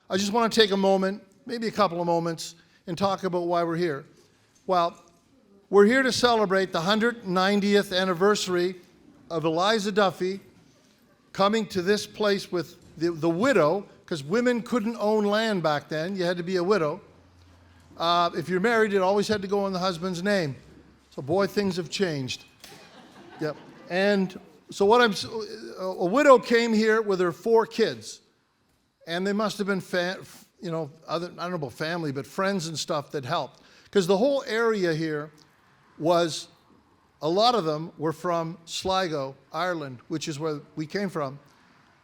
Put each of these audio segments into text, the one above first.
I just want to take a moment, maybe a couple of moments, and talk about why we're here. Well, we're here to celebrate the 190th anniversary of Eliza Duffy coming to this place with the widow, because women couldn't own land back then. You had to be a widow. If you're married, it always had to go in the husband's name. So boy, things have changed. Yep. And so a widow came here with her 4 kids. And they must have been, I don't know about family, but friends and stuff that helped. Because the whole area here was, a lot of them were from Sligo, Ireland, which is where we came from.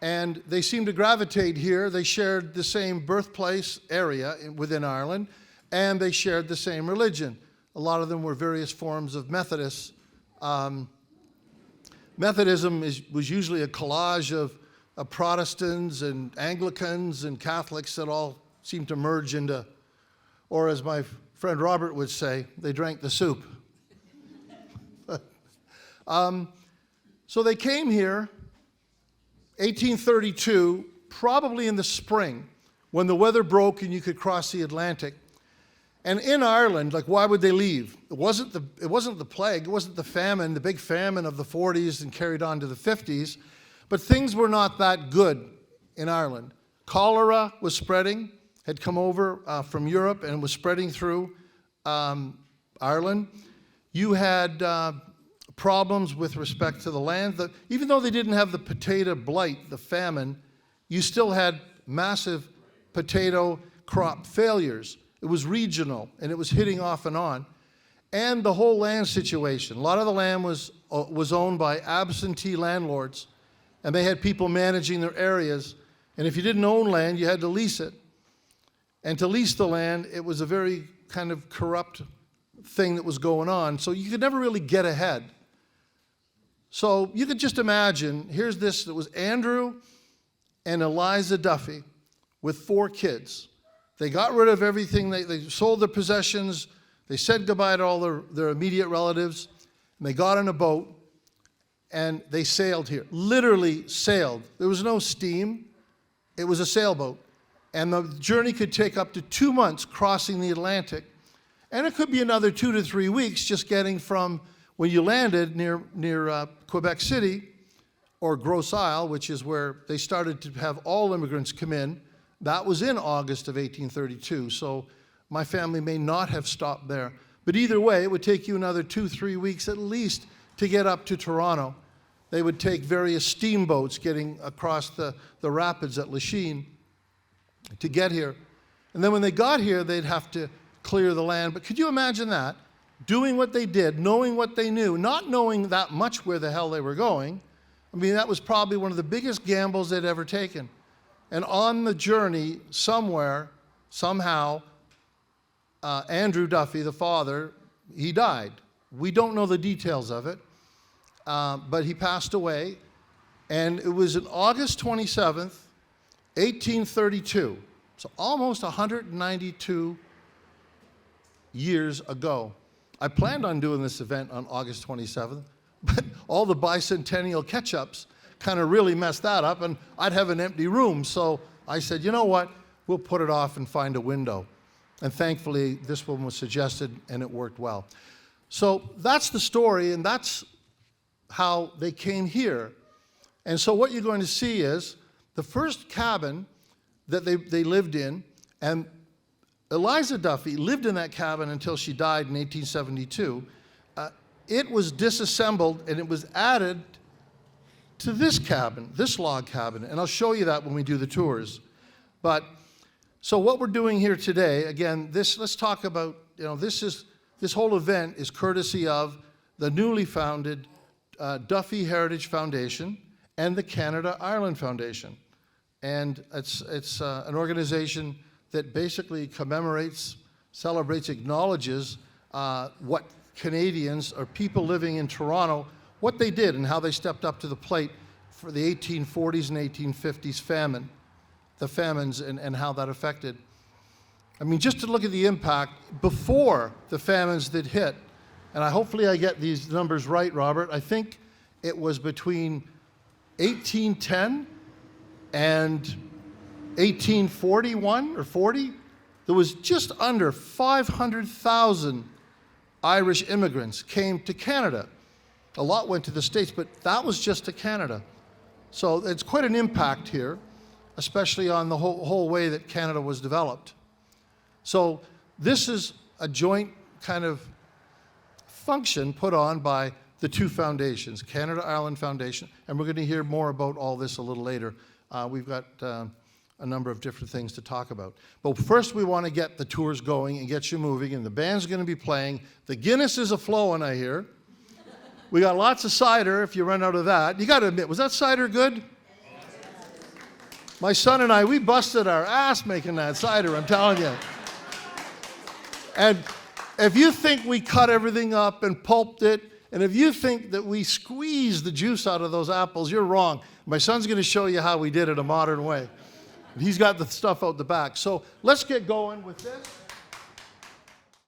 And they seemed to gravitate here. They shared the same birthplace area within Ireland, and they shared the same religion. A lot of them were various forms of Methodists. Methodism was usually a collage of Protestants and Anglicans and Catholics that all seemed to merge into, or as my friend Robert would say, they drank the soup. So they came here, 1832, probably in the spring, when the weather broke and you could cross the Atlantic. And in Ireland, like, why would they leave? It wasn't the plague, it wasn't the famine, the big famine of the 40s and carried on to the 50s, but things were not that good in Ireland. Cholera was spreading, had come over from Europe and was spreading through Ireland. You had problems with respect to the land. Even though they didn't have the potato blight, the famine, you still had massive potato crop failures. It was regional, and it was hitting off and on. And the whole land situation. A lot of the land was owned by absentee landlords, and they had people managing their areas. And if you didn't own land, you had to lease it. And to lease the land, it was a very kind of corrupt thing that was going on. So you could never really get ahead. So you could just imagine, here's this, it was Andrew and Eliza Duffy with 4 kids. They got rid of everything, they sold their possessions, they said goodbye to all their immediate relatives, and they got on a boat, and they sailed here. Literally sailed. There was no steam, it was a sailboat. And the journey could take up to 2 months crossing the Atlantic, and it could be another 2 to 3 weeks just getting from when you landed near Quebec City, or Gros Isle, which is where they started to have all immigrants come in. That was in August of 1832, so my family may not have stopped there. But either way, it would take you another 2-3 weeks at least to get up to Toronto. They would take various steamboats getting across the rapids at Lachine to get here. And then when they got here, they'd have to clear the land. But could you imagine that? Doing what they did, knowing what they knew, not knowing that much where the hell they were going. I mean, that was probably one of the biggest gambles they'd ever taken. And on the journey, somewhere, somehow, Andrew Duffy, the father, he died. We don't know the details of it, but he passed away. And it was on August 27th, 1832, so almost 192 years ago. I planned on doing this event on August 27th, but all the bicentennial catch-ups kind of really messed that up, and I'd have an empty room. So I said, you know what, we'll put it off and find a window. And thankfully, this one was suggested, and it worked well. So that's the story, and that's how they came here. And so what you're going to see is the first cabin that they lived in, and Eliza Duffy lived in that cabin until she died in 1872. It was disassembled, and it was added to this cabin, this log cabin, and I'll show you that when we do the tours. But so what we're doing here today, again, let's talk about, this whole event is courtesy of the newly founded Duffy Heritage Foundation and the Canada-Ireland Foundation. And it's an organization that basically commemorates, celebrates, acknowledges what Canadians or people living in Toronto, what they did and how they stepped up to the plate for the 1840s and 1850s famine, the famines, and how that affected. I mean, just to look at the impact before the famines that hit, and hopefully I get these numbers right, Robert, I think it was between 1810 and 1841 or 40, there was just under 500,000 Irish immigrants came to Canada. A lot went to the States, but that was just to Canada. So it's quite an impact here, especially on the whole way that Canada was developed. So this is a joint kind of function put on by the two foundations, Canada-Ireland Foundation, and we're going to hear more about all this a little later. We've got a number of different things to talk about. But first we want to get the tours going and get you moving, and the band's going to be playing. The Guinness is a-flowing, I hear. We got lots of cider if you run out of that. You got to admit, was that cider good? My son and I, we busted our ass making that cider, I'm telling you. And if you think we cut everything up and pulped it, and if you think that we squeezed the juice out of those apples, you're wrong. My son's going to show you how we did it a modern way. He's got the stuff out the back. So let's get going with this.